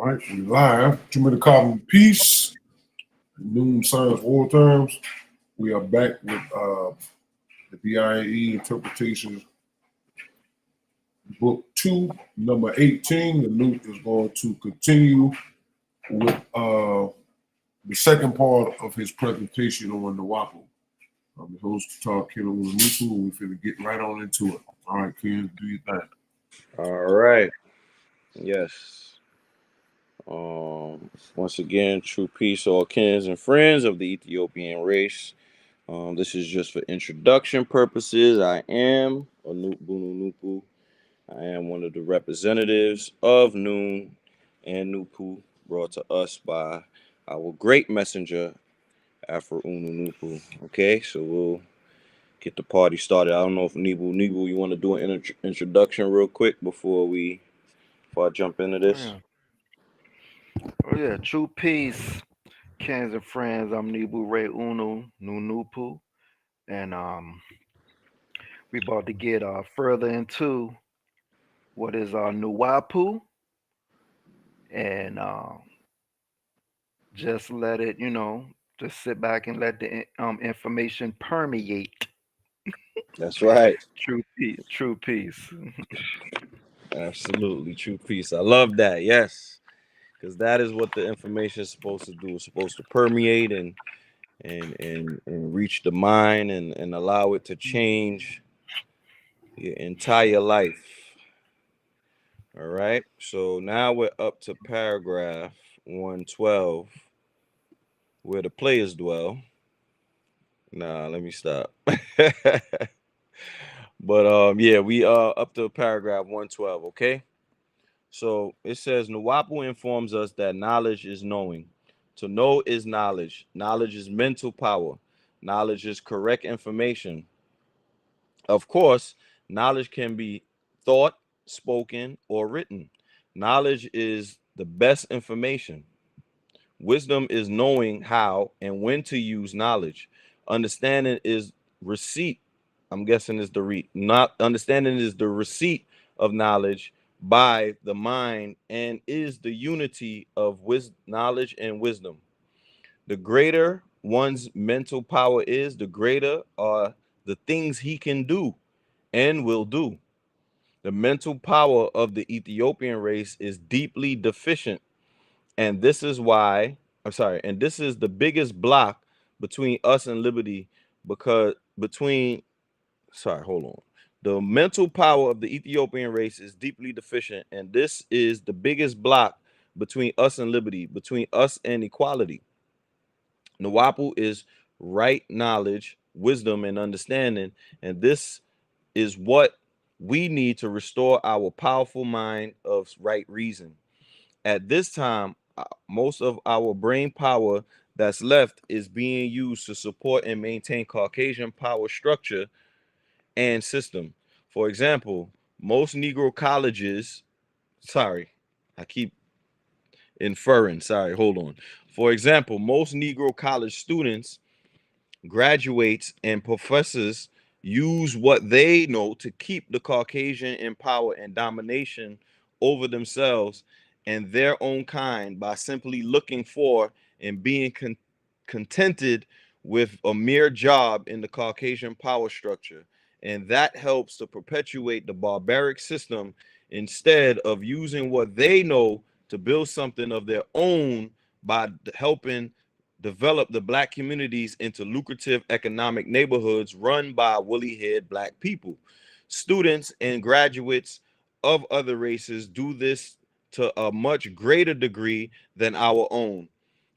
All right, we live. 2 minute carbon peace. Noon science war terms. We are back with the Biae Interpretations Book 2, number 18. The Luke is going to continue with the second part of his presentation on the WAPO. I'm the host, Talk Kid on the Nuku, and we're finna get right on into it. All right, Ken, do your thing. All right. Yes. Once again, true peace, all kins and friends of the Ethiopian race. This is just for introduction purposes. I am Nupu. I am one of the representatives of Noon and Nupu, brought to us by our great messenger, Afro Nupu. Okay, so we'll get the party started. I don't know if Nibu, you want to do an introduction real quick before I jump into this. Yeah. Oh yeah, true peace, cans and friends. I'm Nibu Ray Unu Nunupu, and we about to get further into what is Nuwapu, and just let it, just sit back and let the information permeate. That's right. True peace. Absolutely, true peace. I love that. Yes, because that is what the information is supposed to do. It's supposed to permeate and reach the mind and allow it to change your entire life. All right. So now we're up to paragraph 112, where the players dwell. Nah, let me stop. But yeah, we are up to paragraph 112. Okay. So it says Nuwapu informs us that knowledge is knowing. To know is knowledge. Knowledge is mental power. Knowledge is correct information. Of course, knowledge can be thought, spoken, or written. Knowledge is the best information. Wisdom is knowing how and when to use knowledge. Understanding is receipt. I'm guessing is the not understanding is the receipt of knowledge by the mind and is the unity of knowledge and wisdom. The greater one's mental power is, the greater are the things he can do and will do. The mental power of the Ethiopian race is deeply deficient, and this is why and this is the biggest block between us and liberty, because between hold on. The mental power of the Ethiopian race is deeply deficient, and this is the biggest block between us and liberty, between us and equality. Nawapu is right knowledge, wisdom, and understanding, and this is what we need to restore our powerful mind of right reason. At this time, most of our brain power that's left is being used to support and maintain Caucasian power structure and system. For example, most Negro colleges, I keep inferring, hold on. For example, most Negro college students, graduates, and professors use what they know to keep the Caucasian in power and domination over themselves and their own kind by simply looking for and being contented with a mere job in the Caucasian power structure. And that helps to perpetuate the barbaric system instead of using what they know to build something of their own by helping develop the black communities into lucrative economic neighborhoods run by woolly-haired black people. Students and graduates of other races do this to a much greater degree than our own.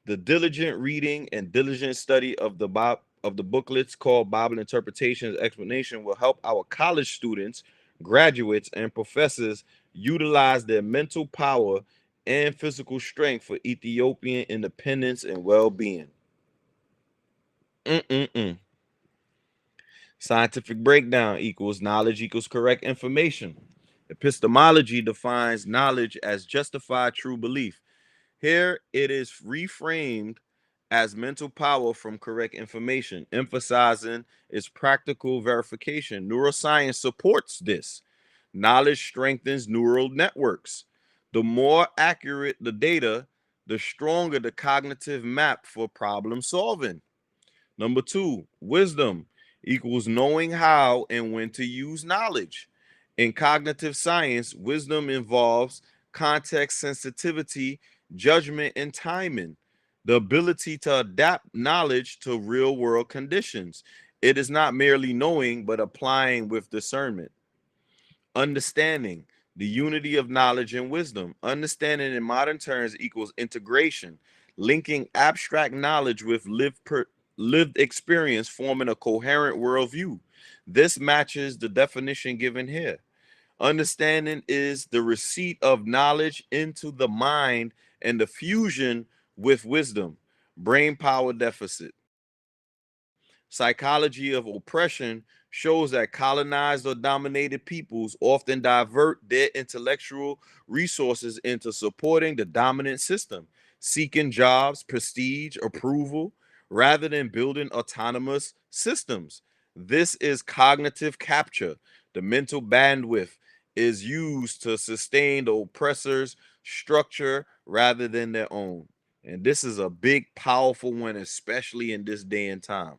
The diligent reading and diligent study of the booklets called Bible Interpretations Explanation will help our college students, graduates, and professors utilize their mental power and physical strength for Ethiopian independence and well-being. Scientific breakdown equals knowledge equals correct information. Epistemology defines knowledge as justified true belief. Here it is reframed as mental power from correct information, emphasizing its practical verification. Neuroscience supports this. Knowledge strengthens neural networks. The more accurate the data, the stronger the cognitive map for problem solving. Number 2, wisdom equals knowing how and when to use knowledge. In cognitive science, wisdom involves context sensitivity, judgment, and timing, the ability to adapt knowledge to real world conditions. It is not merely knowing, but applying with discernment. Understanding, the unity of knowledge and wisdom. Understanding in modern terms equals integration, linking abstract knowledge with lived experience, forming a coherent worldview. This matches the definition given here. Understanding is the receipt of knowledge into the mind and the fusion with wisdom. Brain power deficit. Psychology of oppression shows that colonized or dominated peoples often divert their intellectual resources into supporting the dominant system, seeking jobs, prestige, approval, rather than building autonomous systems. This is cognitive capture. The mental bandwidth is used to sustain the oppressor's structure rather than their own. And this is a big, powerful one, especially in this day and time.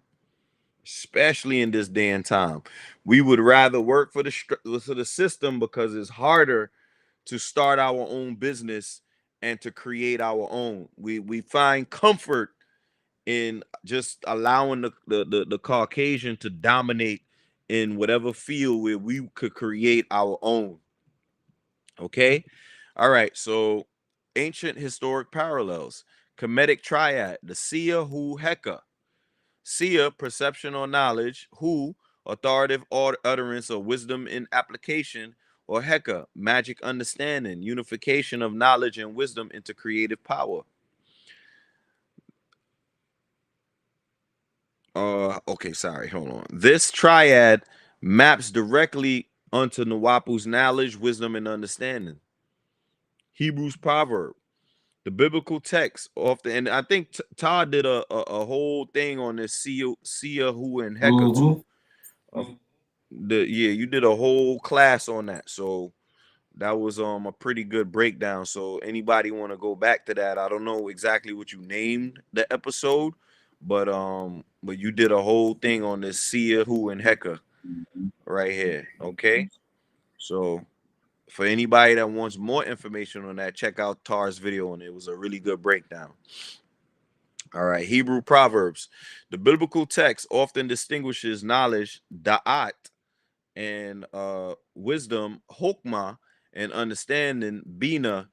Especially in this day and time, we would rather work for the system because it's harder to start our own business and to create our own. We find comfort in just allowing the Caucasian to dominate in whatever field where we could create our own. Okay, all right. So ancient historic parallels, Kemetic triad, the Sia Hu Heka. Sia, perception or knowledge. Hu, authoritative utterance or wisdom in application. Or Heka, magic understanding, unification of knowledge and wisdom into creative power. Okay, sorry, hold on. This triad maps directly onto Nwapu's knowledge, wisdom, and understanding. Hebrews proverb, the biblical text often, and I think Todd did a whole thing on this Sia, Hu, and Heka too. You did a whole class on that, so that was a pretty good breakdown. So anybody want to go back to that? I don't know exactly what you named the episode, but you did a whole thing on this Sia, Hu, and Heka right here. Okay, so for anybody that wants more information on that, check out Tar's video, and it was a really good breakdown. All right, Hebrew proverbs. The biblical text often distinguishes knowledge, da'at, and wisdom, hokmah, and understanding, bina.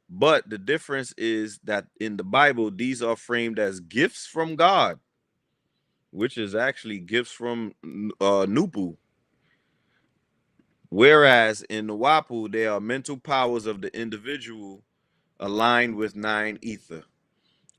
But the difference is that in the Bible, these are framed as gifts from God, which is actually gifts from Nupu. Whereas in Nwapu, they are mental powers of the individual aligned with 9 ether.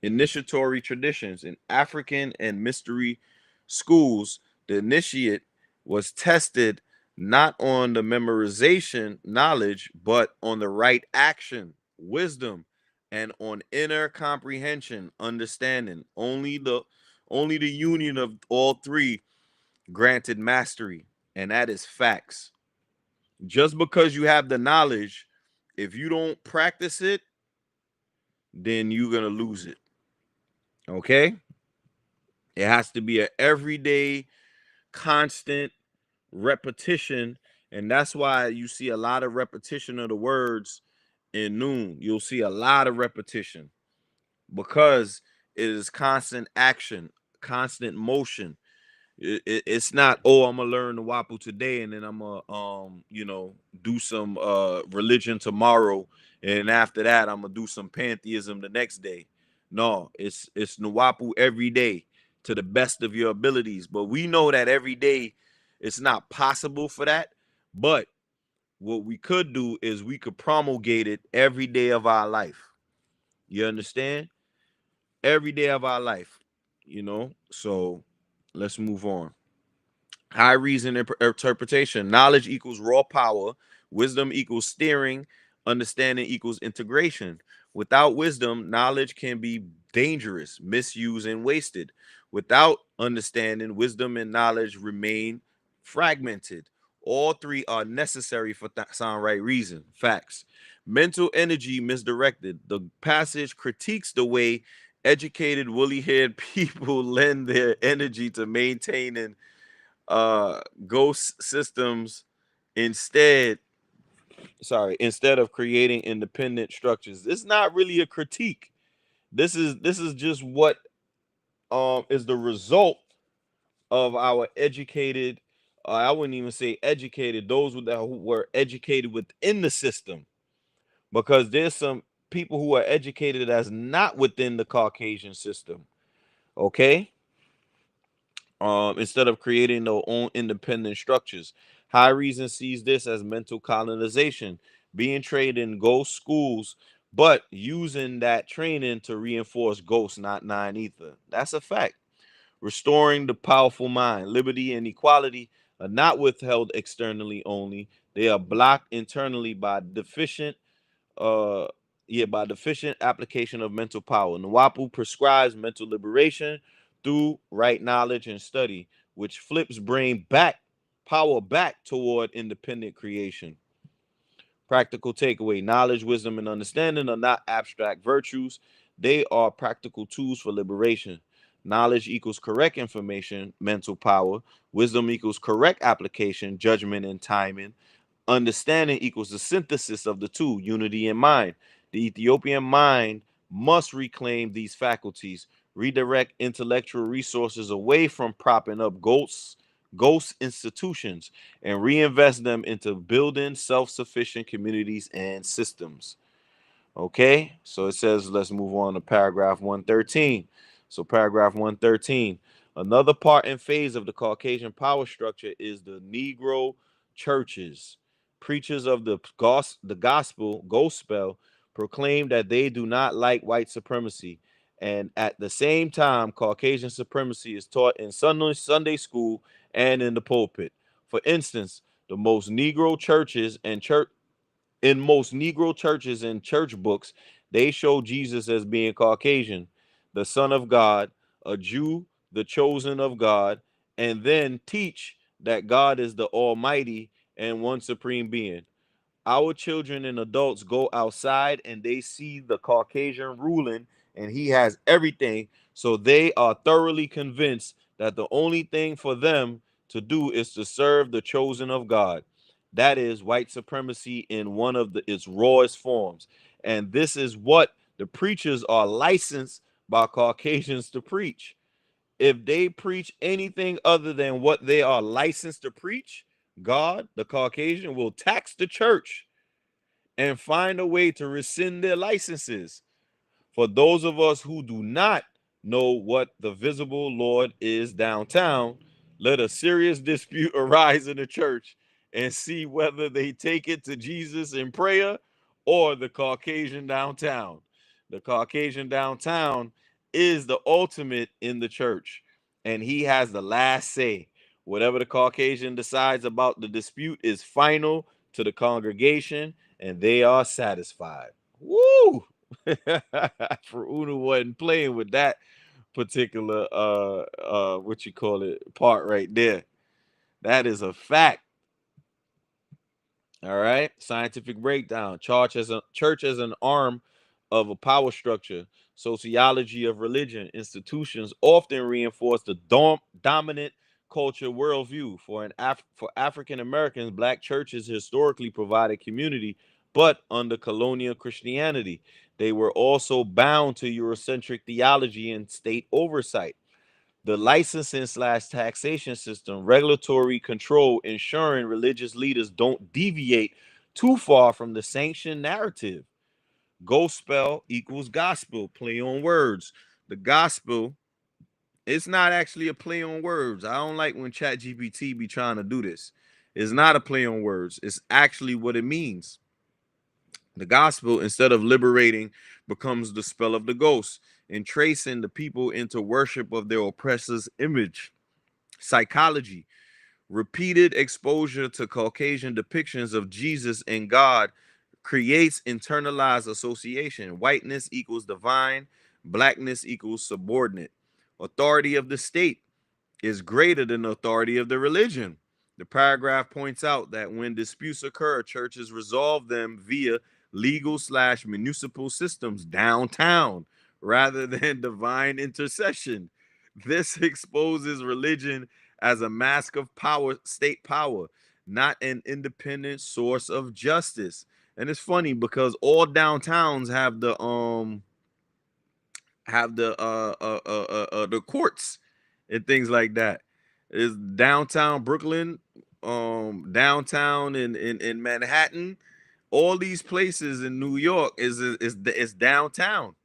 Initiatory traditions in African and mystery schools, the initiate was tested not on the memorization knowledge, but on the right action, wisdom, and on inner comprehension, understanding. Only the union of all three granted mastery, and that is facts. Just because you have the knowledge, if you don't practice it, then you're gonna lose it. Okay, it has to be an everyday, constant repetition, and that's why you see a lot of repetition of the words in Noon. You'll see a lot of repetition because it is constant action, constant motion. It's not, oh, I'm gonna learn the Wapu today and then I'm gonna do some religion tomorrow, and after that I'm gonna do some pantheism the next day. No, it's Nwapu every day to the best of your abilities. But we know that every day it's not possible for that. But what we could do is we could promulgate it every day of our life. You understand? Every day of our life, So let's move on. High reason interpretation. Knowledge equals raw power. Wisdom equals steering. Understanding equals integration. Without wisdom, knowledge can be dangerous, misused, and wasted. Without understanding, wisdom and knowledge remain fragmented. All three are necessary for sound right reason. Facts. Mental energy misdirected. The passage critiques the way educated, woolly-haired people lend their energy to maintaining ghost systems instead of creating independent structures. It's not really a critique. This is just what is the result of our educated, I wouldn't even say educated, those who were educated within the system, because there's some people who are educated as not within the Caucasian system. Okay. Instead of creating their own independent structures. High Reason sees this as mental colonization, being trained in ghost schools, but using that training to reinforce ghosts, not nine ether. That's a fact. Restoring the powerful mind. Liberty and equality are not withheld externally only. They are blocked internally by uh deficient application of mental power. Nwapu prescribes mental liberation through right knowledge and study, which flips power back toward independent creation. Practical takeaway: knowledge, wisdom, and understanding are not abstract virtues. They are practical tools for liberation. Knowledge equals correct information, mental power. Wisdom equals correct application, judgment, and timing. Understanding equals the synthesis of the two, unity in mind. The Ethiopian mind must reclaim these faculties, redirect intellectual resources away from propping up ghost institutions, and reinvest them into building self-sufficient communities and systems. Okay, so it says, let's move on to paragraph 113. So paragraph 113, another part and phase of the Caucasian power structure is the Negro churches. Preachers of the gospel proclaim that they do not like white supremacy, and at the same time Caucasian supremacy is taught in Sunday school and in the pulpit. For instance, the most Negro churches and church in most Negro churches and church books, they show Jesus as being Caucasian, the Son of God, a Jew, the chosen of God, and then teach that God is the Almighty and one supreme being. Our children and adults go outside and they see the Caucasian ruling and he has everything. So they are thoroughly convinced that the only thing for them to do is to serve the chosen of God. That is white supremacy in one of its rawest forms. And this is what the preachers are licensed by Caucasians to preach. If they preach anything other than what they are licensed to preach, God, the Caucasian, will tax the church and find a way to rescind their licenses. For those of us who do not know what the visible Lord is downtown, let a serious dispute arise in the church and see whether they take it to Jesus in prayer or the Caucasian downtown. The Caucasian downtown is the ultimate in the church, and he has the last say. Whatever the Caucasian decides about the dispute is final to the congregation, and they are satisfied. Woo! For Uno wasn't playing with that particular what you call it part right there. That is a fact. All right. Scientific breakdown. Church as an arm of a power structure. Sociology of religion. Institutions often reinforce the dominant culture worldview. For African Americans, black churches historically provided community, but under colonial Christianity, they were also bound to Eurocentric theology and state oversight. The licensing / taxation system, regulatory control, ensuring religious leaders don't deviate too far from the sanctioned narrative. Gospel equals gospel, play on words. The gospel, it's not actually a play on words. I don't like when ChatGPT be trying to do this. It's not a play on words. It's actually what it means. The gospel, instead of liberating, becomes the spell of the ghost, entracing the people into worship of their oppressor's image. Psychology, repeated exposure to Caucasian depictions of Jesus and God creates internalized association. Whiteness equals divine, blackness equals subordinate. Authority of the state is greater than the authority of the religion. The paragraph points out that when disputes occur, churches resolve them via legal/municipal systems downtown rather than divine intercession. This exposes religion as a mask of power, state power, not an independent source of justice. And it's funny because all downtowns have the courts and things like that. Is downtown Brooklyn, downtown in Manhattan, all these places in New York is downtown.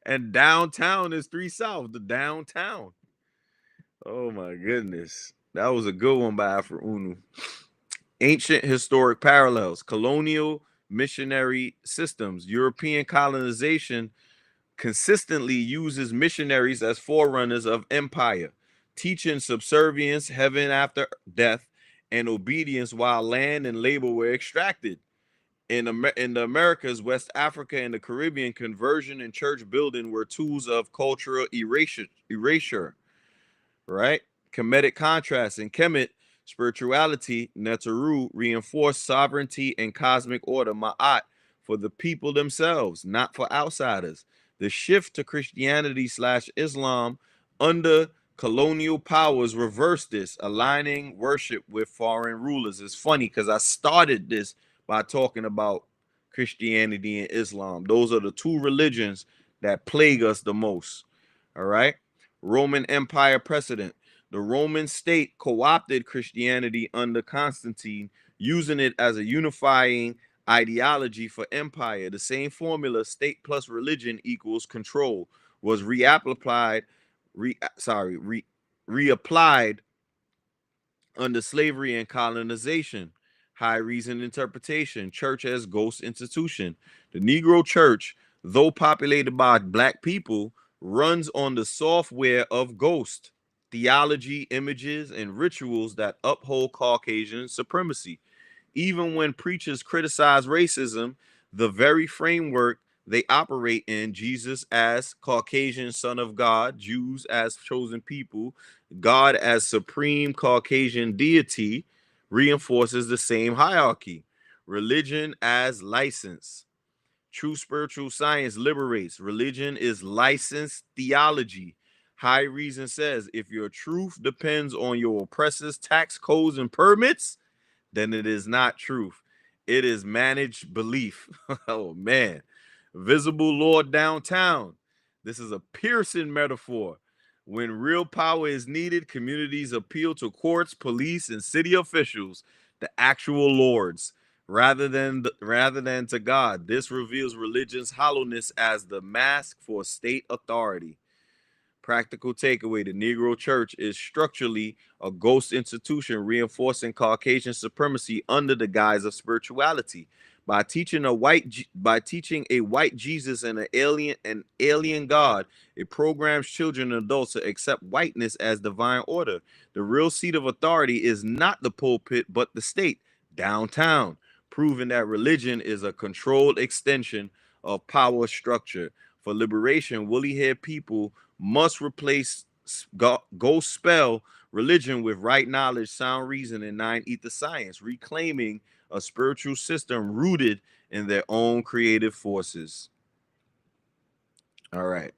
And downtown is 3 South, the downtown. Oh my goodness. That was a good one by Afro Unu. Ancient historic parallels, colonial missionary systems, European colonization consistently uses missionaries as forerunners of empire, teaching subservience, heaven after death, and obedience while land and labor were extracted. In the Americas, West Africa, and the Caribbean, conversion and church building were tools of cultural erasure, right? Kemetic contrast in Kemet, spirituality, Neteru, reinforced sovereignty and cosmic order, Ma'at, for the people themselves, not for outsiders. The shift to Christianity/Islam under colonial powers reversed this, aligning worship with foreign rulers. It's funny because I started this by talking about Christianity and Islam. Those are the two religions that plague us the most. All right. Roman Empire precedent. The Roman state co-opted Christianity under Constantine, using it as a unifying ideology for empire. The same formula, state plus religion equals control, was reapplied under slavery and colonization. High reason interpretation, church as ghost institution. The Negro church, though populated by black people, runs on the software of ghost theology, images, and rituals that uphold Caucasian supremacy. Even when preachers criticize racism, the very framework they operate in, Jesus as Caucasian Son of God, Jews as chosen people, God as supreme Caucasian deity, reinforces the same hierarchy. Religion as license. True spiritual science liberates. Religion is licensed theology. High reason says if your truth depends on your oppressors' tax codes and permits, then it is not truth. It is managed belief. Oh man. Visible Lord downtown. This is a piercing metaphor. When real power is needed, communities appeal to courts, police, and city officials, the actual lords, rather than to God. This reveals religion's hollowness as the mask for state authority. Practical takeaway: the Negro church is structurally a ghost institution reinforcing Caucasian supremacy under the guise of spirituality. By teaching a white Jesus and an alien God, it programs children and adults to accept whiteness as divine order. The real seat of authority is not the pulpit, but the state, downtown, proving that religion is a controlled extension of power structure. For liberation, woolly-haired people must replace ghost spell religion with right knowledge, sound reason, and 9 ether science, reclaiming a spiritual system rooted in their own creative forces. All right.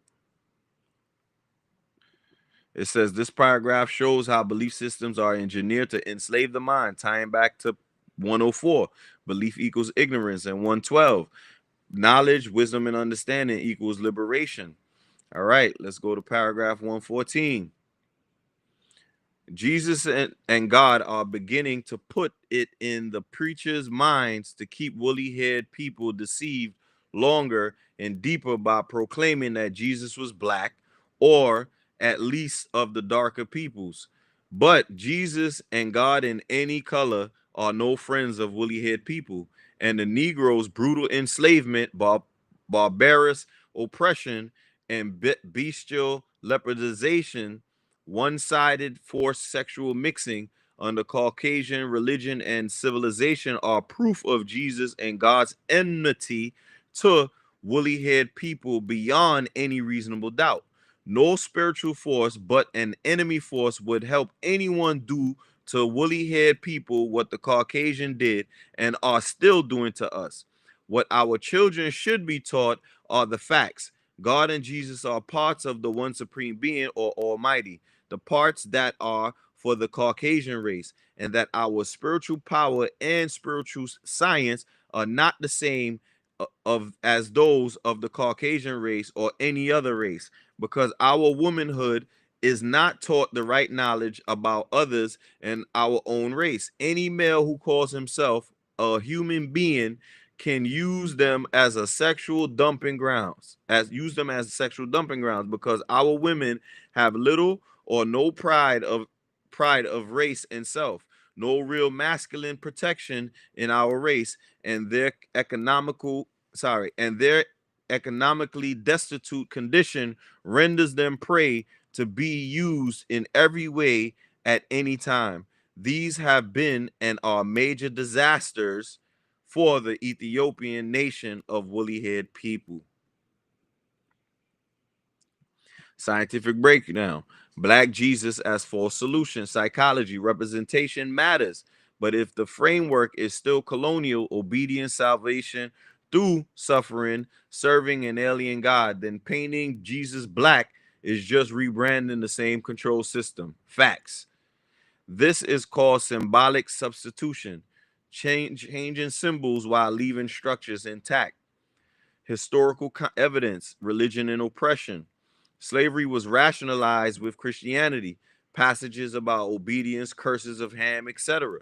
It says this paragraph shows how belief systems are engineered to enslave the mind, tying back to 104, belief equals ignorance, and 112, knowledge, wisdom, and understanding equals liberation. All right, let's go to paragraph 114. Jesus and God are beginning to put it in the preacher's minds to keep woolly-haired people deceived longer and deeper by proclaiming that Jesus was black, or at least of the darker peoples. But Jesus and God in any color are no friends of woolly-haired people, and the Negroes' brutal enslavement, barbarous oppression, and bestial leopardization, one-sided forced sexual mixing under Caucasian religion and civilization are proof of Jesus and God's enmity to woolly-haired people beyond any reasonable doubt. No spiritual force but an enemy force would help anyone do to woolly-haired people what the Caucasian did and are still doing to us. What our children should be taught are the facts. God and Jesus are parts of the one supreme being or Almighty, the parts that are for the Caucasian race, and that our spiritual power and spiritual science are not the same of as those of the Caucasian race or any other race, because our womanhood is not taught the right knowledge about others and our own race. Any male who calls himself a human being can use them as a sexual dumping grounds, because our women have little or no pride of race and self, no real masculine protection in our race, and their economically destitute condition renders them prey to be used in every way at any time. These have been and are major disasters for the Ethiopian nation of woolly-haired people. Scientific breakdown. Black Jesus as false solution. Psychology. Representation matters. But if the framework is still colonial, obedience, salvation through suffering, serving an alien God, then painting Jesus black is just rebranding the same control system. Facts. This is called symbolic substitution, changing symbols while leaving structures intact. Historical evidence, religion and oppression. Slavery was rationalized with Christianity, passages about obedience, curses of Ham, etc.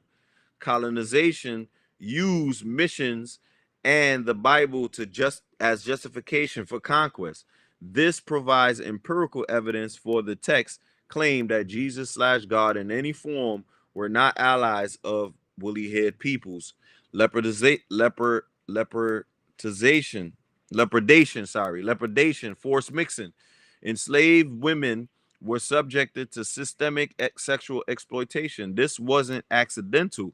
Colonization used missions and the Bible to as justification for conquest. This provides empirical evidence for the text claim that Jesus / God in any form were not allies of woolly-haired peoples. Lepredation, forced mixing. Enslaved women were subjected to systemic sexual exploitation. This wasn't incidental,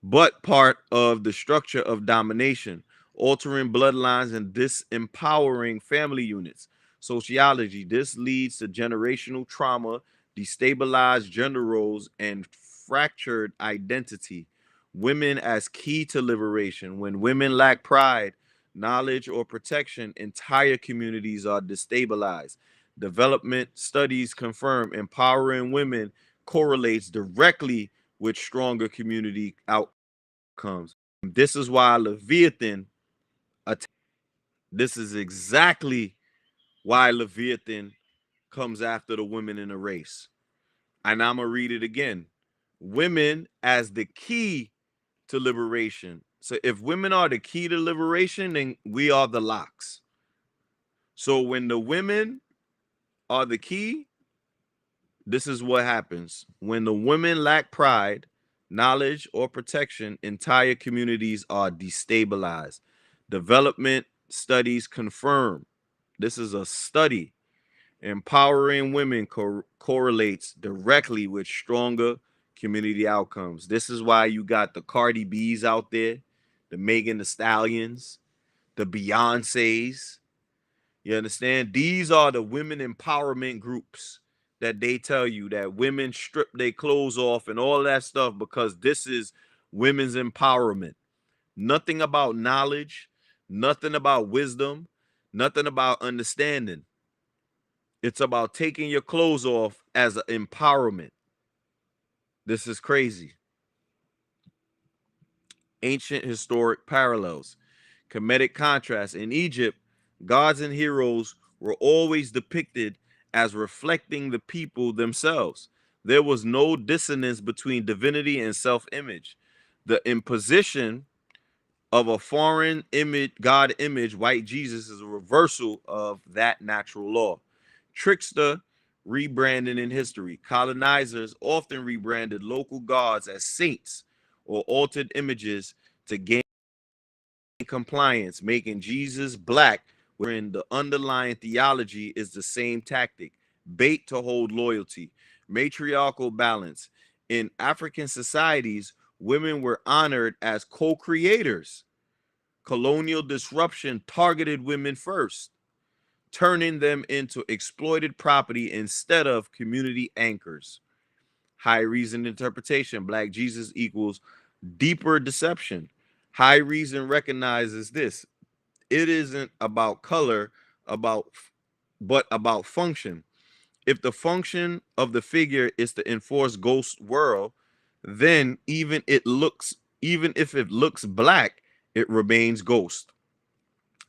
but part of the structure of domination, altering bloodlines and disempowering family units. Sociology, this leads to generational trauma, destabilized gender roles, and fractured identity. Women as key to liberation. When women lack pride, knowledge, or protection, entire communities are destabilized. Development studies confirm empowering women correlates directly with stronger community outcomes. This is why Leviathan this is exactly why Leviathan comes after the women in the race. And I'm going to read it again. Women as the key to liberation. So if women are the key to liberation, then we are the locks. So when the women are the key, this is what happens. When the women lack pride, knowledge, or protection, entire communities are destabilized. Development studies confirm. This is a study. Empowering women correlates directly with stronger community outcomes. This is why you got the Cardi B's out there, the Megan Thee Stallions, the Beyoncés. You understand? These are the women empowerment groups that they tell you that women strip their clothes off and all that stuff because this is women's empowerment. Nothing about knowledge, nothing about wisdom, nothing about understanding. It's about taking your clothes off as an empowerment. This is crazy. Ancient historic parallels. Comedic contrast. In Egypt, gods and heroes were always depicted as reflecting the people themselves. There was no dissonance between divinity and self-image. The imposition of a foreign image, God image, white Jesus, is a reversal of that natural law. Trickster rebranding in history. Colonizers often rebranded local gods as saints or altered images to gain compliance, making Jesus black when the underlying theology is the same tactic, bait to hold loyalty. Matriarchal balance. In African societies, women were honored as co-creators. Colonial disruption targeted women first. turning them into exploited property instead of community anchors. High reason interpretation, Black Jesus equals deeper deception. High reason recognizes this. It isn't about color, but about function. If the function of the figure is to enforce ghost world, then even if it looks black, it remains ghost.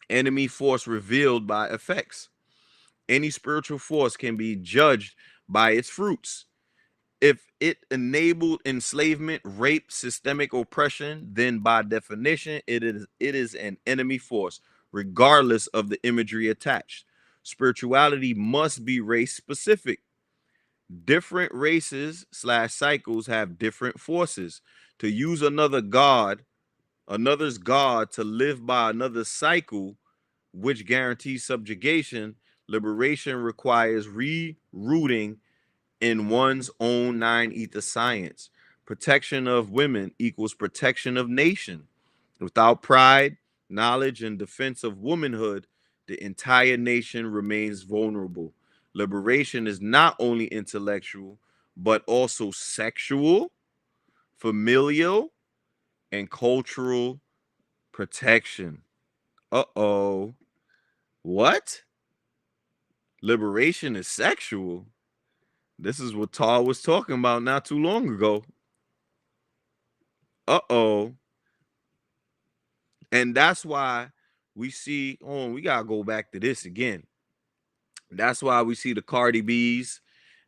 Enemy force revealed by effects. Any spiritual force can be judged by its fruits. If it enabled enslavement, rape, systemic oppression, then by definition, it is an enemy force, regardless of the imagery attached. Spirituality must be race specific. Different races / cycles have different forces. To use another's God to live by another cycle, which guarantees subjugation, liberation requires rerouting in one's own nine ether science. Protection of women equals protection of nation. Without pride, knowledge, and defense of womanhood, the entire nation remains vulnerable. Liberation is not only intellectual, but also sexual, familial, and cultural protection. Uh-oh. What? Liberation is sexual? This is what Tar was talking about not too long ago. Uh-oh. And that's why we see, we gotta go back to this again. That's why we see the Cardi B's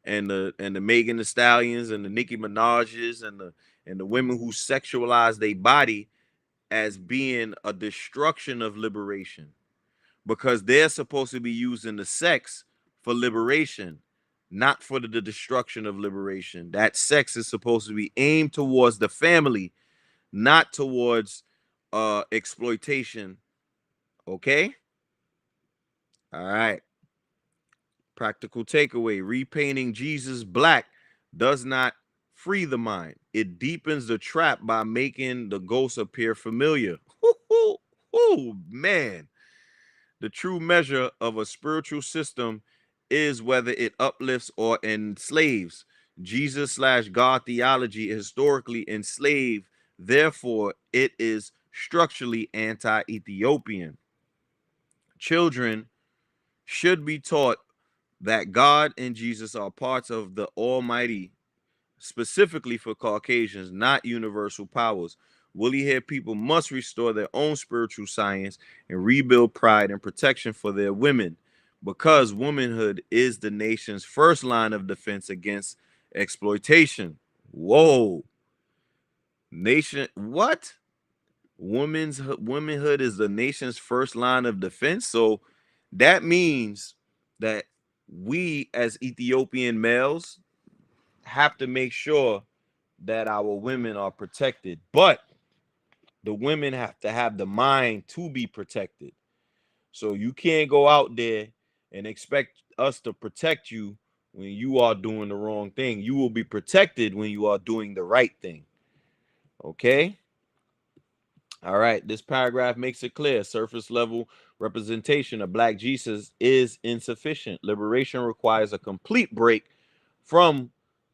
and the Megan Thee Stallions and the Nicki Minaj's and the women who sexualize their body as being a destruction of liberation, because they're supposed to be using the sex for liberation, not for the destruction of liberation. That sex is supposed to be aimed towards the family, not towards exploitation. Okay? All right. Practical takeaway: repainting Jesus black does not free the mind. It deepens the trap by making the ghost appear familiar. Oh, man. The true measure of a spiritual system is whether it uplifts or enslaves. Jesus / God theology historically enslaved, therefore, it is structurally anti-Ethiopian. Children should be taught that God and Jesus are parts of the Almighty, specifically for Caucasians, not universal powers. Woolly haired people must restore their own spiritual science and rebuild pride and protection for their women, because womanhood is the nation's first line of defense against exploitation. Whoa. Nation, what? Womanhood is the nation's first line of defense. So that means that we as Ethiopian males have to make sure that our women are protected, but the women have to have the mind to be protected. So you can't go out there and expect us to protect you when you are doing the wrong thing. You will be protected when you are doing the right thing. Okay? All right. This paragraph makes it clear: surface level representation of Black Jesus is insufficient. Liberation requires a complete break from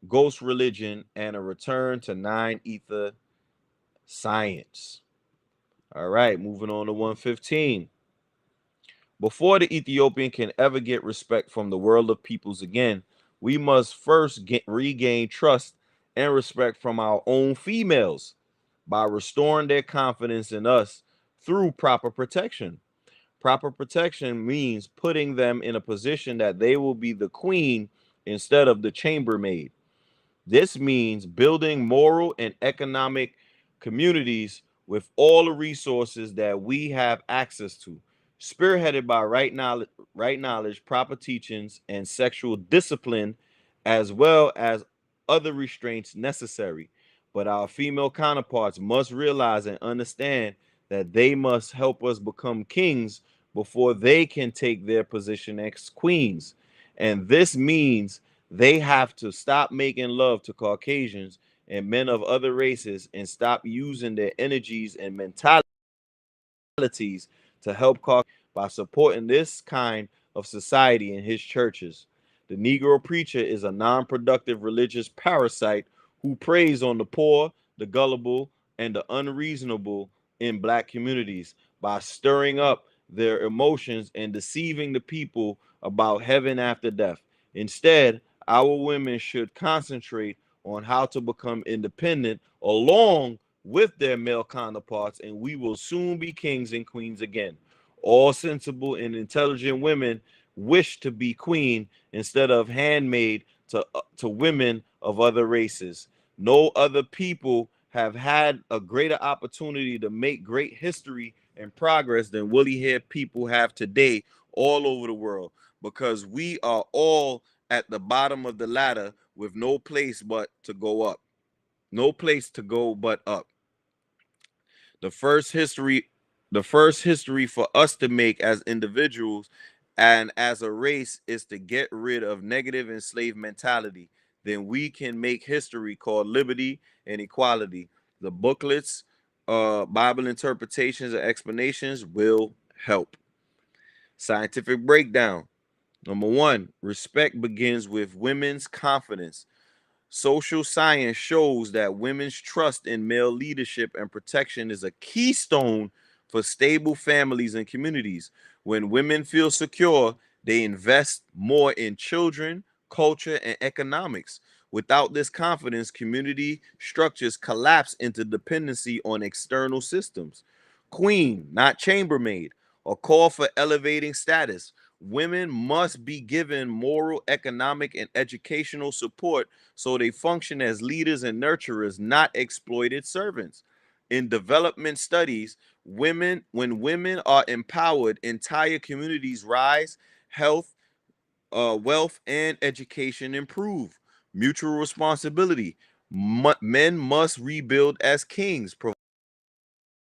ghost religion and a return to nine ether science. All right, moving on to 115. Before the Ethiopian can ever get respect from the world of peoples again, we must first regain trust and respect from our own females by restoring their confidence in us through proper protection. Proper protection means putting them in a position that they will be the queen instead of the chambermaid. This means building moral and economic communities with all the resources that we have access to, spearheaded by right knowledge, proper teachings, and sexual discipline, as well as other restraints necessary. But our female counterparts must realize and understand that they must help us become kings before they can take their position as queens. And this means they have to stop making love to Caucasians and men of other races and stop using their energies and mentalities to help Caucasians by supporting this kind of society in his churches. The Negro preacher is a non-productive religious parasite who preys on the poor, the gullible, and the unreasonable in black communities by stirring up their emotions and deceiving the people about heaven after death. Instead, our women should concentrate on how to become independent along with their male counterparts, and we will soon be kings and queens again. All sensible and intelligent women wish to be queen instead of handmaid to women of other races. No other people have had a greater opportunity to make great history and progress than woolly haired people have today all over the world, because we are all at the bottom of the ladder with no place but to go up. No place to go but up. The first history, the first history for us to make as individuals and as a race is to get rid of negative enslaved mentality. Then we can make history called liberty and equality. The booklets, Bible interpretations and explanations will help. Scientific breakdown. Number one, respect begins with women's confidence. Social science shows that women's trust in male leadership and protection is a keystone for stable families and communities. When women feel secure, they invest more in children, culture, and economics. Without this confidence, community structures collapse into dependency on external systems. Queen, not chambermaid, a call for elevating status. Women must be given moral, economic, and educational support so they function as leaders and nurturers, not exploited servants. In development studies, when women are empowered, entire communities rise, health, wealth, and education improve. Mutual responsibility. Men must rebuild as kings,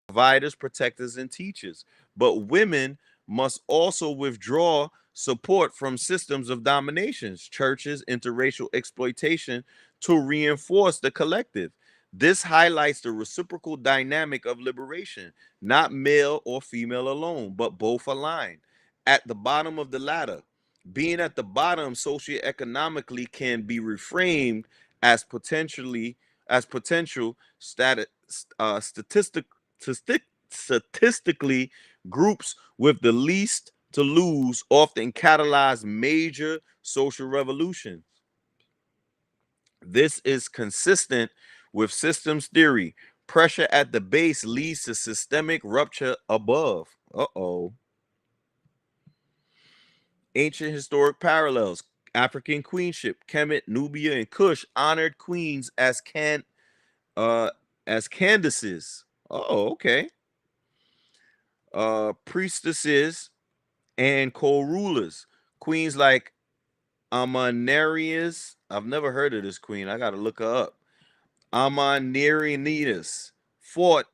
providers, protectors, and teachers. But women must also withdraw support from systems of dominations, churches, interracial exploitation to reinforce the collective. This highlights the reciprocal dynamic of liberation, not male or female alone, but both aligned. At the bottom of the ladder, being at the bottom socioeconomically can be reframed as potential statistically, groups with the least to lose often catalyze major social revolutions. This is consistent with systems theory. Pressure at the base leads to systemic rupture above. Ancient historic parallels. African queenship, Kemet, Nubia, and Kush honored queens as Candaces. Oh, okay. Priestesses and co-rulers. Queens like Amanerias. I've never heard of this queen. I gotta look her up. Amanerianitas fought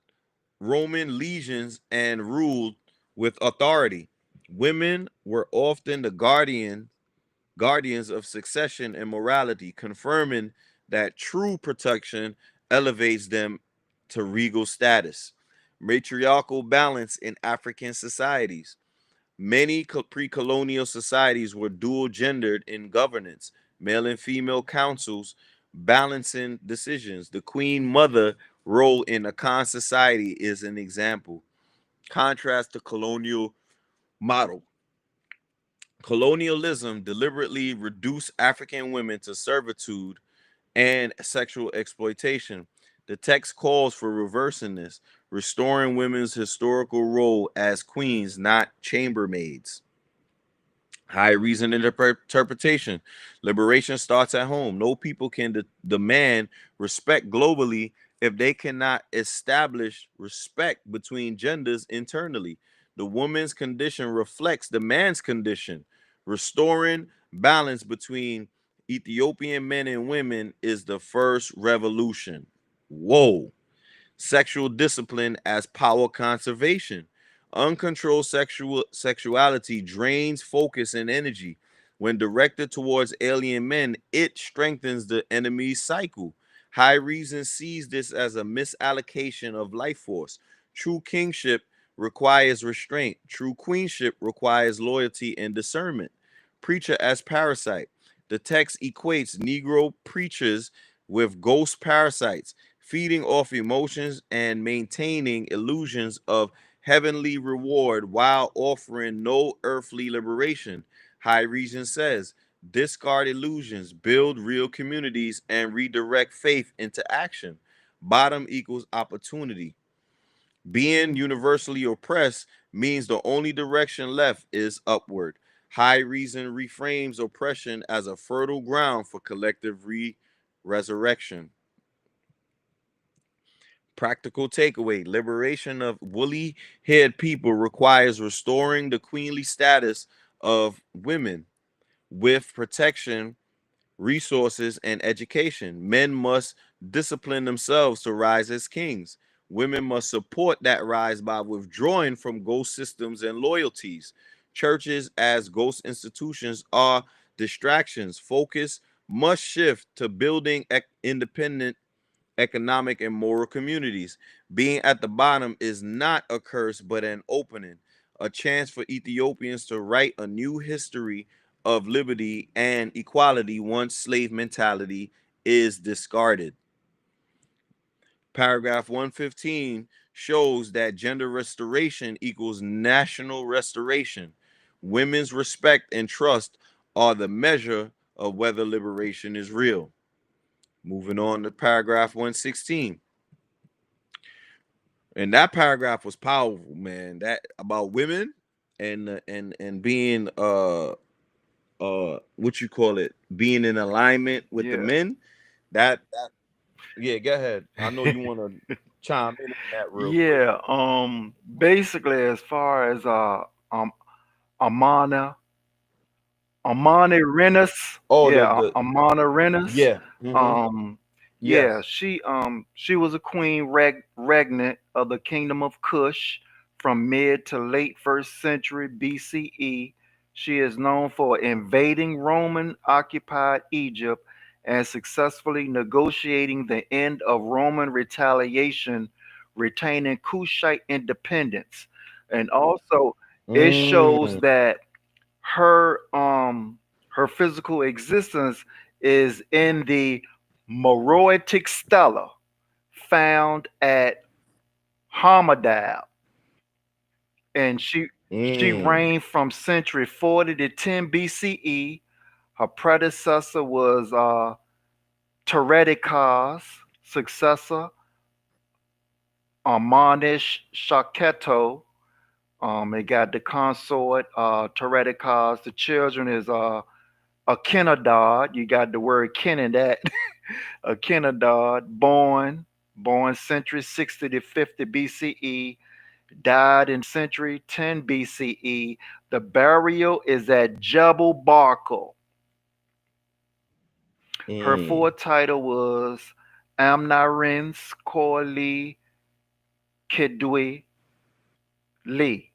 Roman legions and ruled with authority. Women were often the guardians of succession and morality, confirming that true protection elevates them to regal status. Matriarchal balance in African societies. Many pre-colonial societies were dual gendered in governance, male and female councils balancing decisions. The queen mother role in a Khan society is an example. Contrast to colonial model. Colonialism deliberately reduced African women to servitude and sexual exploitation. The text calls for reversing this, restoring women's historical role as queens, not chambermaids. High reason interpretation. Liberation starts at home. No people can demand respect globally if they cannot establish respect between genders internally. The woman's condition reflects the man's condition. Restoring balance between Ethiopian men and women is the first revolution. Whoa. Sexual discipline as power conservation. Uncontrolled sexuality drains focus and energy. When directed towards alien men, it strengthens the enemy's cycle. High reason sees this as a misallocation of life force. True kingship requires restraint. True queenship requires loyalty and discernment. Preacher as parasite. The text equates Negro preachers with ghost parasites, feeding off emotions and maintaining illusions of heavenly reward while offering no earthly liberation. High Regent says, discard illusions, build real communities, and redirect faith into action. Bottom equals opportunity. Being universally oppressed means the only direction left is upward. High Reason reframes oppression as a fertile ground for collective resurrection. Practical takeaway: liberation of woolly haired people requires restoring the queenly status of women with protection, resources, and education. Men must discipline themselves to rise as kings. Women must support that rise by withdrawing from ghost systems and loyalties. Churches, as ghost institutions, are distractions. Focus must shift to building independent economic and moral communities. Being at the bottom is not a curse, but an opening, a chance for Ethiopians to write a new history of liberty and equality once slave mentality is discarded. Paragraph 115 shows that gender restoration equals national restoration. Women's respect and trust are the measure of whether liberation is real. Moving on to paragraph 116. And that paragraph was powerful, man. That about women and being what you call it, being in alignment with the men. That yeah, go ahead. I know you want to chime in on that real quick. Basically, as far as Amana Amani Renus. Oh, Yeah, the Amana Renus. yeah. Um, Yes. yeah, she was a queen regnant of the kingdom of Kush from mid to late first century BCE. She is known for invading Roman occupied Egypt and successfully negotiating the end of Roman retaliation, retaining Kushite independence. And also it shows Mm, that her her physical existence is in the Meroitic stela found at Hamadab, and she mm, reigned from century 40 to 10 BCE. Her predecessor was Teretikah's successor, Armanish Shaketo. It got the consort, Teretikah's. The children is Akinadad. You got the word kin in that. Akinadad, born century 60 to 50 BCE, died in century 10 BCE. The burial is at Jebel Barkal. Her full mm, title was Amnarins Korli Kidwi Li.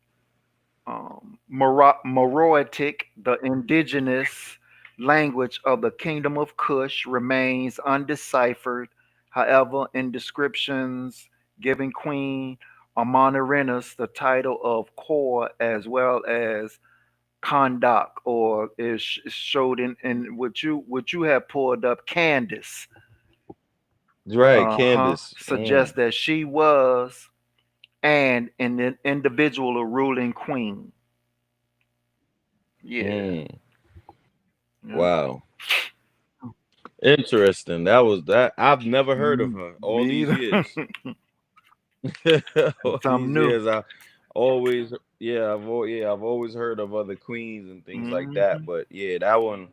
Meroitic, the indigenous language of the Kingdom of Kush, remains undeciphered. However, in descriptions giving Queen Amanirenas the title of Kor as well as Kondak, or is showed in what you have pulled up, Candace, right, Candace. suggests that she was an individual, a ruling queen. Yeah. Mm. Yeah. Wow. Interesting. That was that. I've never heard of her all Me these either. years. All Something these new. years, I always, I've always heard of other queens and things like that. Hmm. But yeah, that one,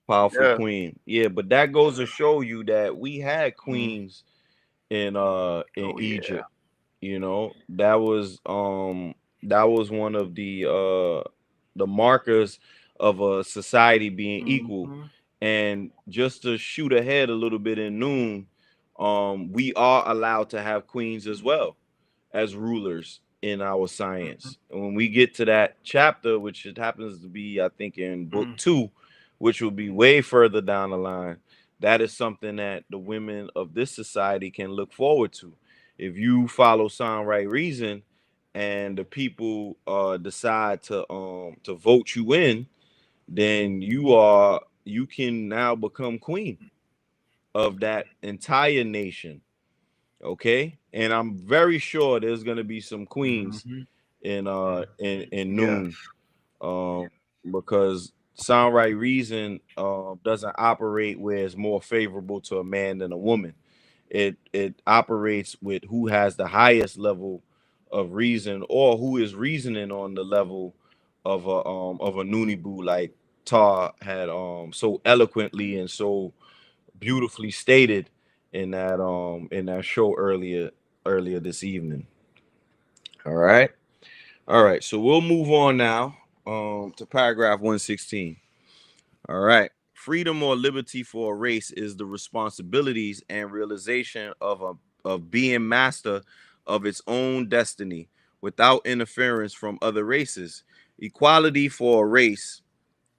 powerful Yeah. queen. Yeah, but that goes to show you that we had Mm. queens in Oh yeah. Egypt. You know, that was one of the markers of a society being equal. Hmm. And just to shoot ahead a little bit in noon, we are allowed to have queens as well as rulers in our science. And when we get to that chapter, which it happens to be, I think, in book Mm. 2, which will be way further down the line, that is something that the women of this society can look forward to. If you follow sound right reason, and the people decide to vote you in, then you can now become queen of that entire nation. Okay, and I'm very sure there's gonna be some queens Mhm. in Yes. Noon, um, because sound right reason doesn't operate where it's more favorable to a man than a woman. It operates with who has the highest level of reason, or who is reasoning on the level of a Noonie Boo, like Tar had so eloquently and so beautifully stated in that show earlier this evening. All right. All right. So we'll move on now to paragraph 116. All right. Freedom or liberty for a race is the responsibilities and realization of being master of its own destiny without interference from other races. Equality for a race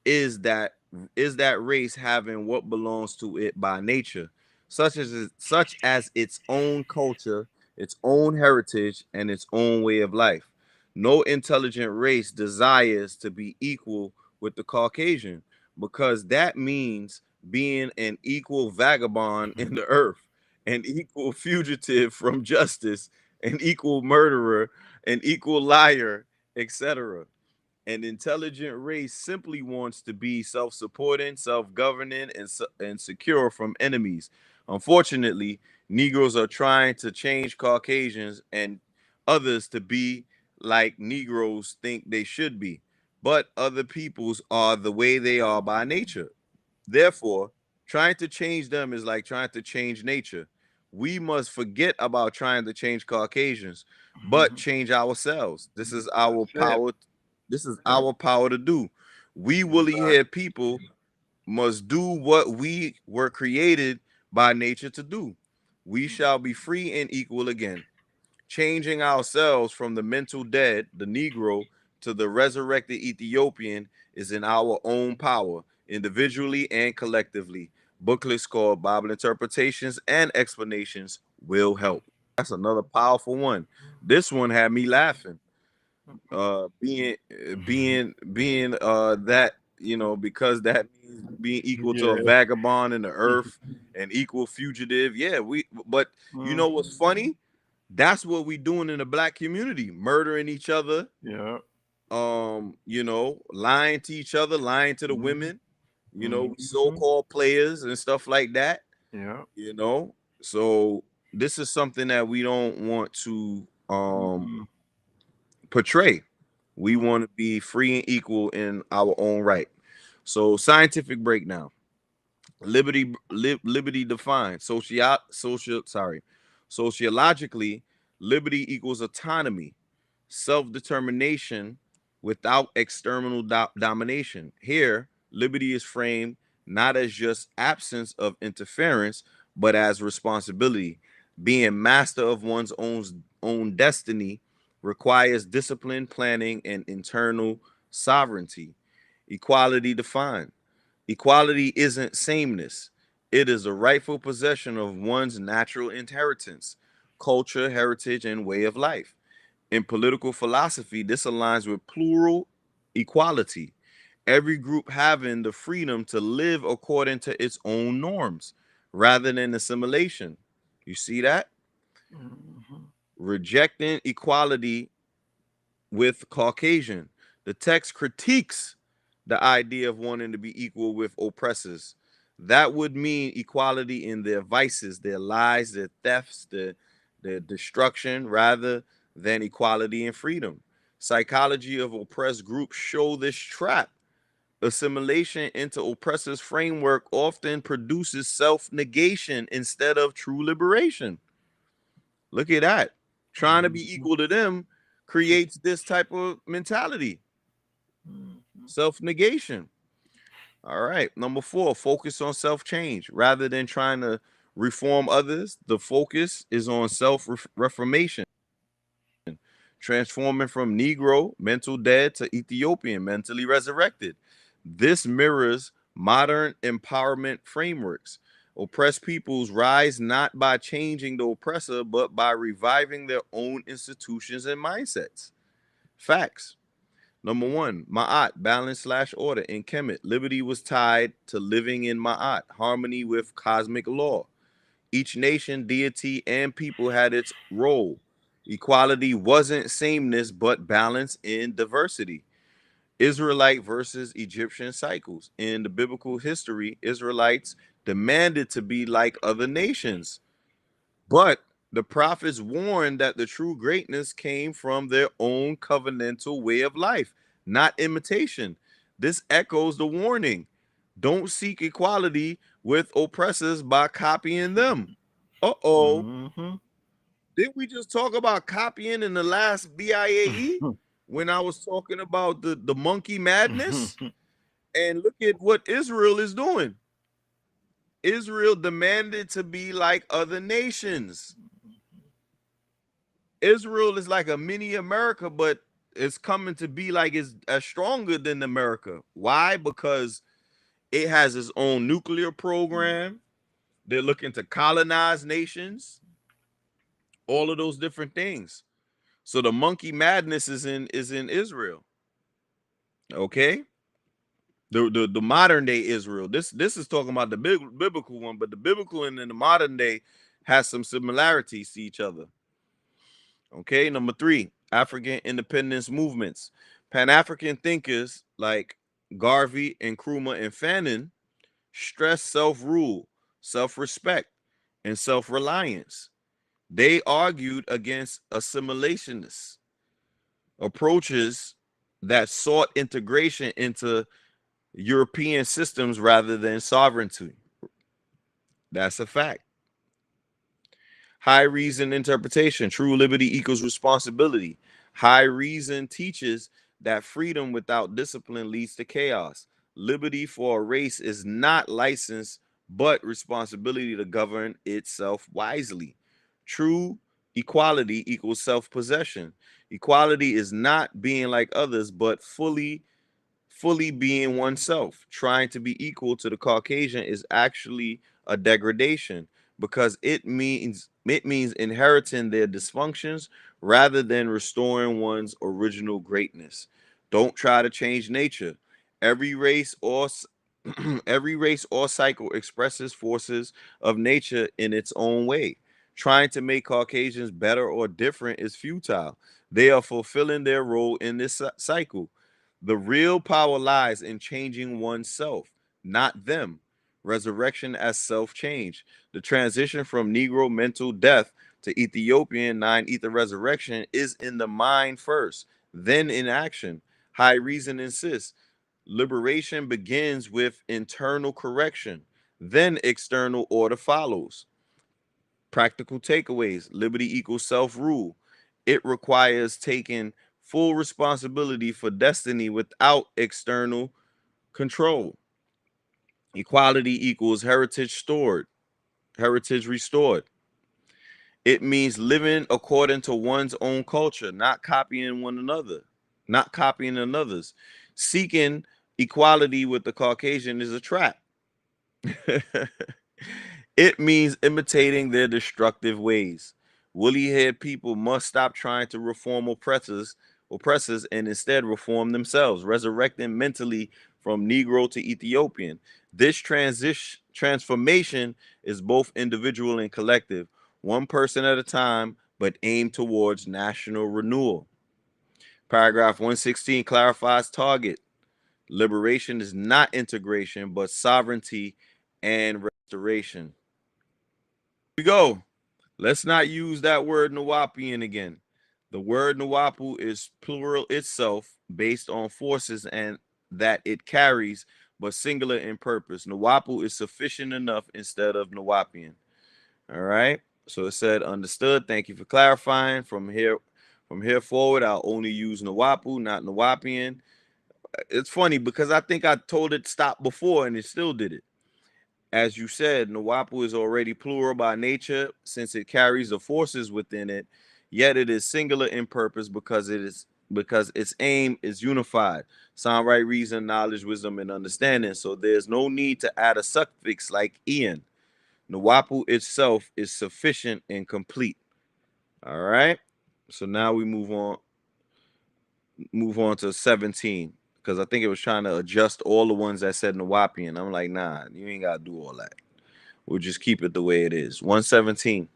is that race having what belongs to it by nature, such as its own culture, its own heritage, and its own way of life. No intelligent race desires to be equal with the Caucasian, because that means being an equal vagabond in the earth, an equal fugitive from justice, an equal murderer, an equal liar, etc. An intelligent race simply wants to be self-supporting, self-governing, and secure from enemies. Unfortunately, Negroes are trying to change Caucasians and others to be like Negroes think they should be. But other peoples are the way they are by nature. Therefore, trying to change them is like trying to change nature. We must forget about trying to change Caucasians, but Mhm. change ourselves. This is our That's it. power. This is our power to do. We woolly Exactly. haired people must do what we were created by nature to do. We shall be free and equal again. Changing ourselves from the mental dead, the Negro, to the resurrected Ethiopian is in our own power, individually and collectively. Booklets called Bible Interpretations and Explanations will help. That's another powerful one. This one had me laughing. Being that, because that means being equal to a Yeah. vagabond in the earth and equal fugitive. Yeah, but you know what's Mhm. funny? That's what we doing in the black community, murdering each other, Yeah. lying to each other, lying to the Mhm. women, Mhm. so-called players and stuff like that, Yeah. you know. So this is something that we don't want to Mhm. portray. We Mhm. want to be free and equal in our own right. So scientific breakdown. Liberty defined sociologically, liberty equals autonomy, self-determination without external domination. Here, liberty is framed not as just absence of interference, but as responsibility. Being master of one's own destiny requires discipline, planning, and internal sovereignty. Equality defined. Equality isn't sameness. It is a rightful possession of one's natural inheritance, culture, heritage, and way of life. In political philosophy, this aligns with plural equality, every group having the freedom to live according to its own norms rather than assimilation. You see that? Mhm. Rejecting equality with Caucasian. The text critiques the idea of wanting to be equal with oppressors. That would mean equality in their vices, their lies, their thefts, their destruction, rather than equality and freedom. Psychology of oppressed groups show this trap. Assimilation into oppressors' framework often produces self-negation instead of true liberation. Look at that. Trying to be Mhm. equal to them creates this type of mentality, Mhm. self-negation. All right. Number 4, focus on self-change. Rather than trying to reform others, the focus is on self-reformation, transforming from Negro, mental dead, to Ethiopian, mentally resurrected. This mirrors modern empowerment frameworks. Oppressed peoples rise not by changing the oppressor, but by reviving their own institutions and mindsets. Facts. Number one, Ma'at, balance / order. In Kemet, liberty was tied to living in Ma'at, harmony with cosmic law. Each nation, deity, and people had its role. Equality wasn't sameness, but balance in diversity. Israelite versus Egyptian cycles. In the biblical history, Israelites demanded to be like other nations, but the prophets warned that the true greatness came from their own covenantal way of life, not imitation. This echoes the warning: don't seek equality with oppressors by copying them. Uh-oh. Mm-hmm. Didn't we just talk about copying in the last BIAE when I was talking about the monkey madness? And look at what Israel is doing. Israel demanded to be like other nations. Israel is like a mini America, but it's coming to be like it's as stronger than America. Why? Because it has its own nuclear program. They're looking to colonize nations, all of those different things. So the monkey madness is in Israel. Okay. The modern day Israel. This is talking about the biblical one, but the biblical and the modern day has some similarities to each other. Okay, number three, African independence movements. Pan-African thinkers like Garvey and Nkrumah and Fanon stress self-rule, self-respect, and self-reliance. They argued against assimilationists approaches that sought integration into European systems rather than sovereignty. That's a fact. High reason interpretation. True liberty equals responsibility. High reason teaches that freedom without discipline leads to chaos. Liberty for a race is not license, but responsibility to govern itself wisely. True equality equals self-possession. Equality is not being like others, but fully being oneself. Trying to be equal to the Caucasian is actually a degradation because it means inheriting their dysfunctions rather than restoring one's original greatness. Don't try to change nature. Every race or every race or cycle expresses forces of nature in its own way. Trying to make Caucasians better or different is futile. They are fulfilling their role in this cycle. The real power lies in changing oneself, not them. Resurrection as self-change. The transition from Negro mental death to Ethiopian nine ether resurrection is in the mind first, then in action. High reason insists liberation begins with internal correction, then external order follows. Practical takeaways: liberty equals self-rule. It requires taking full responsibility for destiny without external control. Equality equals heritage restored. It means living according to one's own culture, not copying one another, not copying another's. Seeking equality with the Caucasian is a trap. It means imitating their destructive ways. Woolly-haired people must stop trying to reform oppressors, and instead reform themselves, resurrecting mentally from Negro to Ethiopian. This transformation is both individual and collective, one person at a time, but aimed towards national renewal. Paragraph 116 clarifies target. Liberation is not integration, but sovereignty and restoration. Here we go. Let's not use that word Nawapian again. The word Nawapu is plural itself based on forces and that it carries, but singular in purpose. Nawapu is sufficient enough instead of Nawapian. All right. So it said understood. Thank you for clarifying. From here forward, I'll only use Nawapu, not Nawapian. It's funny because I think I told it stop before and it still did it. As you said, Nawapu is already plural by nature since it carries the forces within it, yet it is singular in purpose because its aim is unified. Sound, right, reason, knowledge, wisdom, and understanding. So there's no need to add a suffix like Ian. Nuwapu itself is sufficient and complete. All right. So now we move on to 17, because I think it was trying to adjust all the ones that said Nuwapian. I'm like, nah, you ain't got to do all that. We'll just keep it the way it is. 117.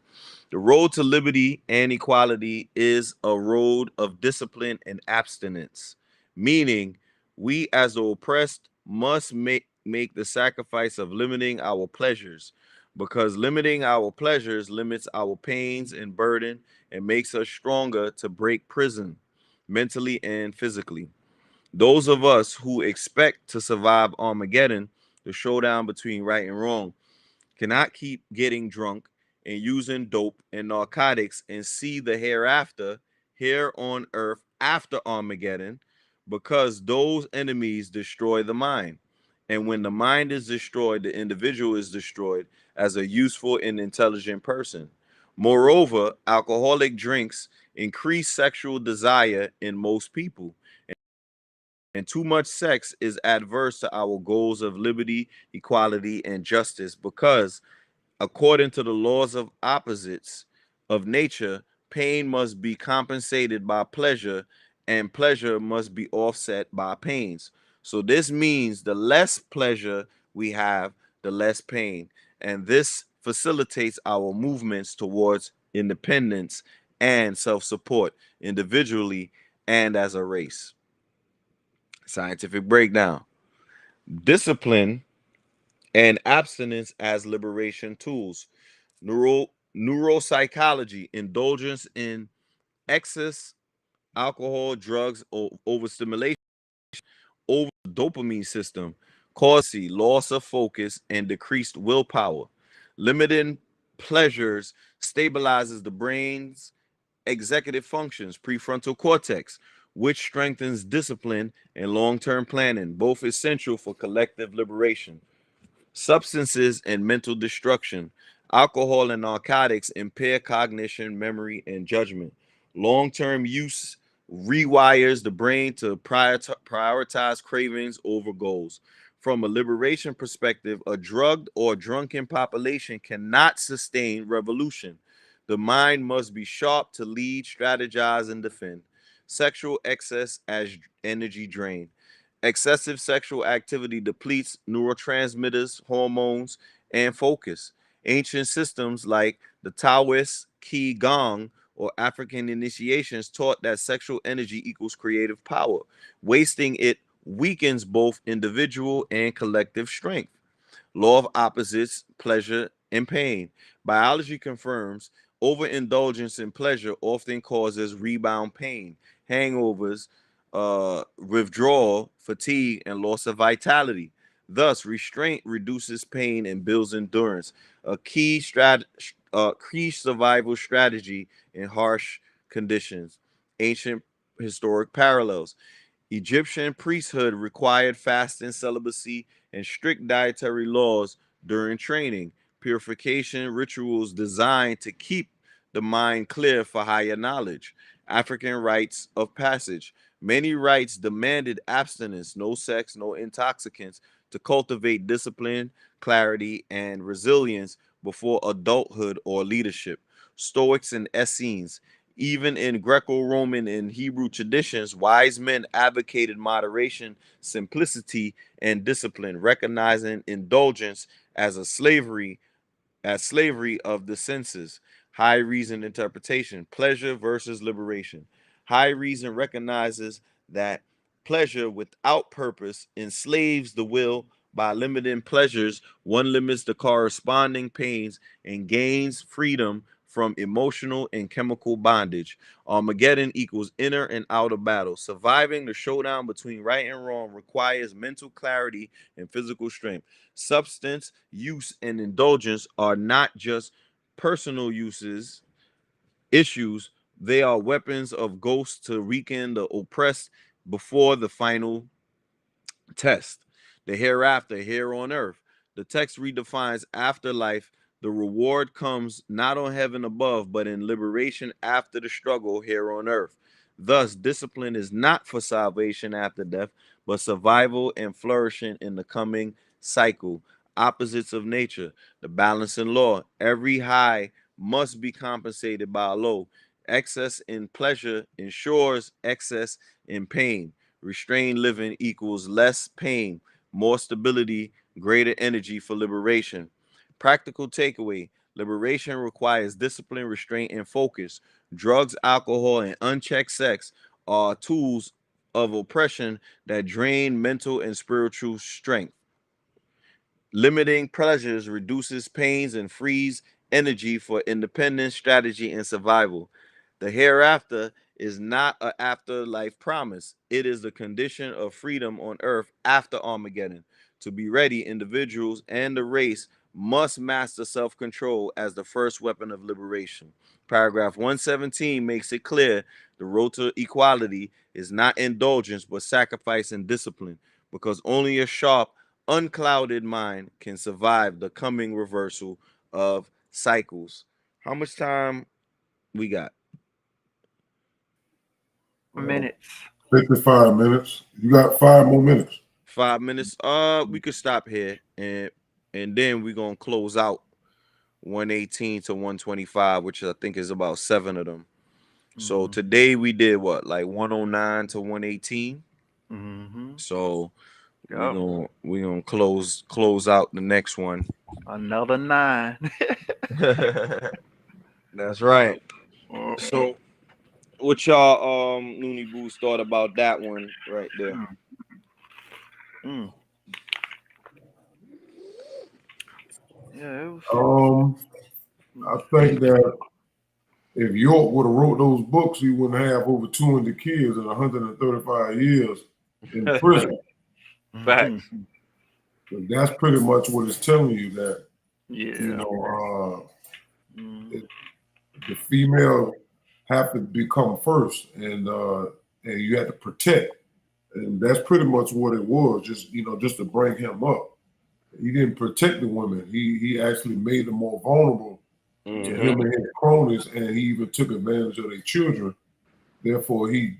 The road to liberty and equality is a road of discipline and abstinence, meaning we as the oppressed must make the sacrifice of limiting our pleasures, because limiting our pleasures limits our pains and burden and makes us stronger to break prison mentally and physically. Those of us who expect to survive Armageddon, the showdown between right and wrong, cannot keep getting drunk and using dope and narcotics and see the hereafter here on earth after Armageddon, because those enemies destroy the mind. And when the mind is destroyed, the individual is destroyed as a useful and intelligent person. Moreover, alcoholic drinks increase sexual desire in most people, and too much sex is adverse to our goals of liberty, equality, and justice, because according to the laws of opposites of nature, pain must be compensated by pleasure, and pleasure must be offset by pains. So this means the less pleasure we have, the less pain. And this facilitates our movements towards independence and self-support individually and as a race. Scientific breakdown. Discipline and abstinence as liberation tools. Neuropsychology, indulgence in excess alcohol, drugs, or overstimulation over the dopamine system causes loss of focus and decreased willpower. Limiting pleasures stabilizes the brain's executive functions, prefrontal cortex, which strengthens discipline and long-term planning, both essential for collective liberation. Substances and mental destruction. Alcohol and narcotics impair cognition, memory, and judgment. Long-term use rewires the brain to prioritize cravings over goals. From a liberation perspective, a drugged or drunken population cannot sustain revolution. The mind must be sharp to lead, strategize, and defend. Sexual excess as energy drain. Excessive sexual activity depletes neurotransmitters, hormones, and focus. Ancient systems like the Taoist Qi Gong or African initiations taught that sexual energy equals creative power. Wasting it weakens both individual and collective strength. Law of opposites, pleasure and pain. Biology confirms overindulgence in pleasure often causes rebound pain, hangovers, withdrawal, fatigue, and loss of vitality. Thus, restraint reduces pain and builds endurance, a key survival strategy in harsh conditions. Ancient historic parallels. Egyptian priesthood required fasting, celibacy, and strict dietary laws during training, purification rituals designed to keep the mind clear for higher knowledge. African rites of passage. Many rites demanded abstinence, no sex, no intoxicants, to cultivate discipline, clarity, and resilience before adulthood or leadership. Stoics and Essenes. Even in Greco-Roman and Hebrew traditions, wise men advocated moderation, simplicity, and discipline, recognizing indulgence as slavery of the senses. High reason interpretation, pleasure versus liberation. High reason recognizes that pleasure without purpose enslaves the will. By limiting pleasures, one limits the corresponding pains and gains freedom from emotional and chemical bondage. Armageddon equals inner and outer battle. Surviving the showdown between right and wrong requires mental clarity and physical strength. Substance use and indulgence are not just personal issues, they are weapons of ghosts to weaken the oppressed before the final test. The hereafter, here on earth. The text redefines afterlife. The reward comes not on heaven above, but in liberation after the struggle here on earth. Thus, discipline is not for salvation after death, but survival and flourishing in the coming cycle. opposites of nature, the balance in law. Every high must be compensated by a low. Excess in pleasure ensures excess in pain. Restrained living equals less pain, more stability, greater energy for liberation. Practical takeaway: liberation requires discipline, restraint, and focus. Drugs, alcohol, and unchecked sex are tools of oppression that drain mental and spiritual strength. Limiting pleasures reduces pains and frees energy for independence, strategy, and survival. The hereafter is not an afterlife promise. It is the condition of freedom on earth after Armageddon. To be ready, individuals and the race must master self-control as the first weapon of liberation. Paragraph 117 makes it clear the road to equality is not indulgence but sacrifice and discipline, because only a sharp, unclouded mind can survive the coming reversal of cycles. How much time we got? Minutes. 55 minutes. You got 5 more minutes. 5 minutes. We could stop here and then we're gonna close out 118 to 125, which I think is about 7 of them. So today we did what, like 109 to 118. So we're gonna close out the next one. Another 9. That's right. So what y'all Looney Boos thought about that one right there? Yeah, it was. I think that if York would have wrote those books, he wouldn't have over 200 kids and 135 years in prison. Facts. But that's pretty much what it's telling you, that Yeah. the female have to become first, and you have to protect, and that's pretty much what it was. Just just to bring him up, he didn't protect the women. He actually made them more vulnerable to him and his cronies, and he even took advantage of their children. Therefore, he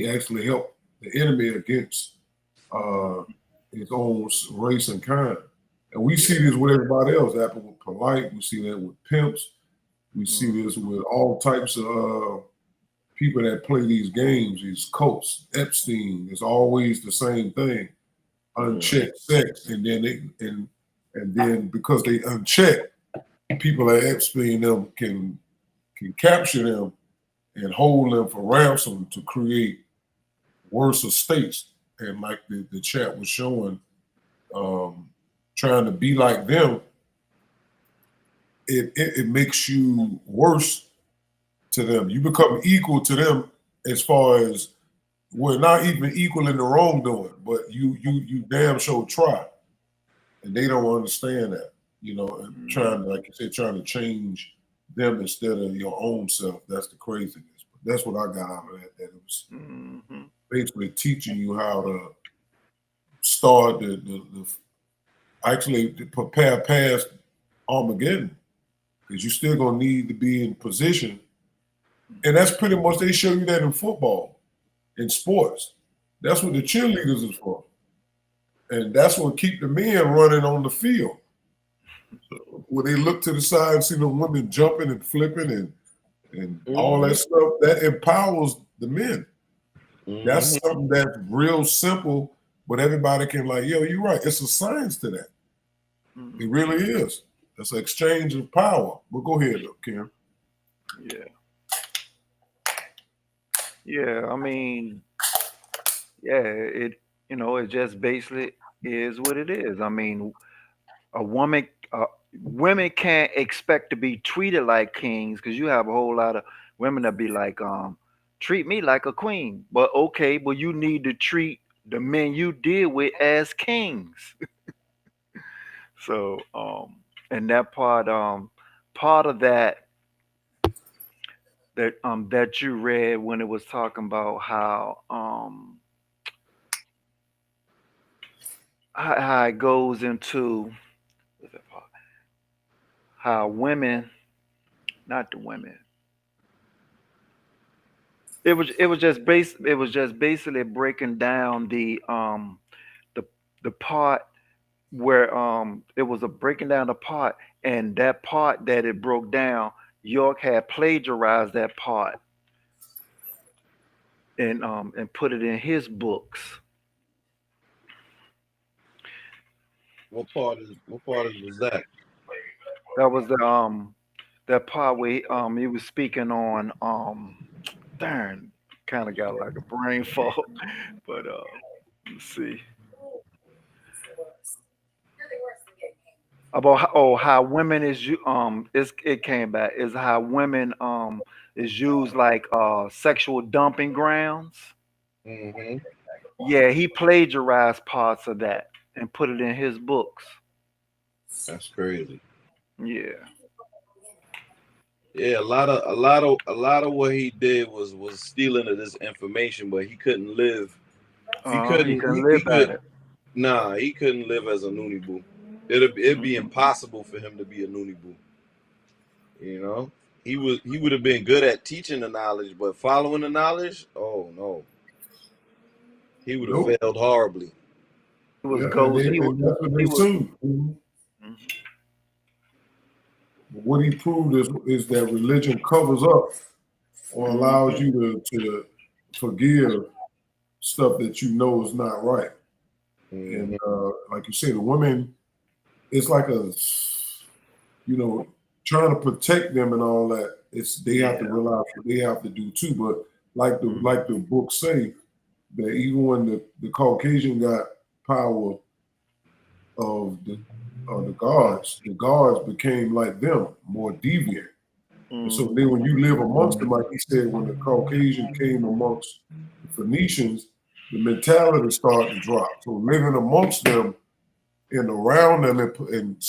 actually helped the enemy against his own race and kind. And we see this with everybody else. It happened with Polite. We see that with pimps. We see this with all types of people that play these games, these cults. Epstein is always the same thing: unchecked sex, and then because they unchecked, people like Epstein them can capture them and hold them for ransom to create worse estates. And like the chat was showing, trying to be like them, it makes you worse to them. You become equal to them as far as, we're not even equal in the wrongdoing, but you damn sure try. And they don't understand that, and trying, like you said, trying to change them instead of your own self. That's the craziness. But that's what I got out of that it was basically teaching you how to start actually to prepare past Armageddon, because you're still gonna need to be in position. And that's pretty much, they show you that in football, in sports. That's what the cheerleaders is for. And that's what keep the men running on the field. When they look to the side and see the women jumping and flipping and all that stuff, that empowers the men. That's something that's real simple, but everybody can you're right. It's a science to that. It really is. It's an exchange of power. But go ahead, Kim. Yeah. I mean, it just basically is what it is. I mean, women can't expect to be treated like kings, because you have a whole lot of women that be like, treat me like a queen. But okay, but you need to treat the men you deal with as kings. So, and that part of that you read when it was talking about how it goes into how women, not the women. It was just basically breaking down the part where it was a breaking down the part, and that part that it broke down, York had plagiarized that part and put it in his books. What part was that? That was the that part where he was speaking on darn, kind of got like a brain fog, but let's see about how women it came back is how women is used like sexual dumping grounds. Hmm. Yeah, he plagiarized parts of that and put it in his books. That's crazy. Yeah. Yeah, a lot of what he did was stealing of this information, but he couldn't live. He He couldn't. can He live at could. it. Nah, he couldn't live as a Noonie Boo. It'd be Mhm. impossible for him to be a Noonie Boo. You know, he would have been good at teaching the knowledge, but following the knowledge, oh no, he would have Nope. failed horribly. He was Yeah, and, ghost. and that's what He they was. seen. Mhm. Mhm. But what he proved is that religion covers up or allows Mhm. you to forgive stuff that you know is not right. And Hmm. like you said, the women, it's like trying to protect them and all that. It's they have to Yeah. realize what they have to do too. But Mhm. like the book say, that even when the Caucasian got power of the guards became like them, more deviant. And so then when Mhm. you live amongst them, like he said, when the Caucasian came amongst the Phoenicians, the mentality started to drop. So living amongst them and around them and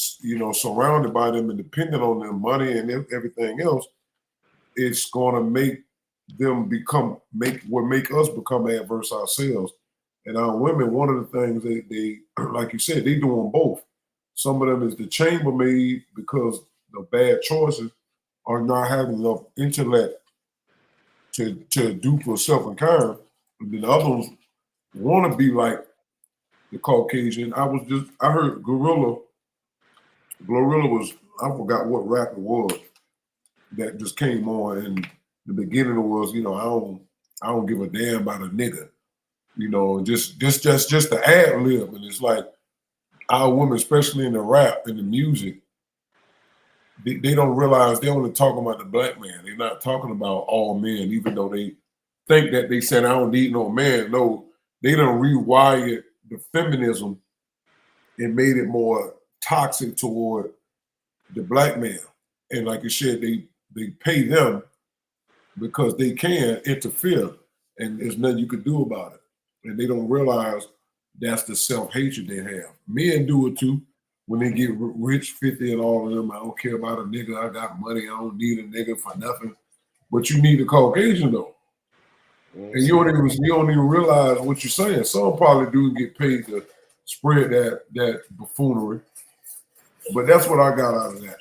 surrounded by them and dependent on their money and everything else, it's going to make them make us become adverse ourselves. And our women, one of the things they like you said, they doing both. Some of them is the chambermaid because the bad choices are not having enough intellect to do for self and kind. And then the other ones want to be like the Caucasian. I heard Glorilla was, I forgot what rap it was that just came on, and the beginning was, I don't give a damn about a nigga, just the ad lib, and it's like our women, especially in the rap and the music, they don't realize they're only talking about the black man. They're not talking about all men, even though they think that they said I don't need no man. No, they don't rewire the feminism and made it more toxic toward the black man. And like you said, they pay them because they can interfere and there's nothing you could do about it. And they don't realize that's the self-hatred they have. Men do it too. When they get rich, 50 and all of them, I don't care about a nigga. I got money. I don't need a nigga for nothing. But you need a Caucasian though. And See, you don't even realize what you're saying. Some probably do get paid to spread that buffoonery. But that's what I got out of that.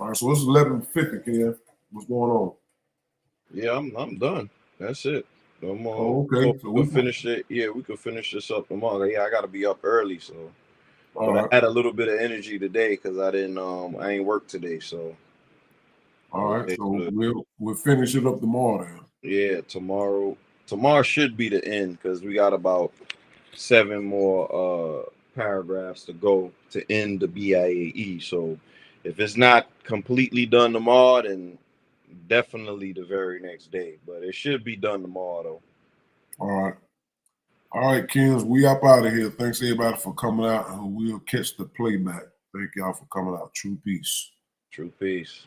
All right, so it's 11:50, Ken. What's going on? yeah, I'm done. That's it. Oh, So okay. So we we could finish it. Yeah, we could finish this up tomorrow. Yeah, I gotta be up early, so. all But I right. had a little bit of energy today because I ain't work today, so I All was right. able So to. we'll finish it up tomorrow then. Yeah, tomorrow should be the end because we got about 7 more paragraphs to go to end the BIAE. So if it's not completely done tomorrow, then definitely the very next day. But it should be done tomorrow though. All right. All right, Kens, we up out of here. Thanks everybody for coming out, and we'll catch the playback. Thank y'all for coming out. True peace. True peace.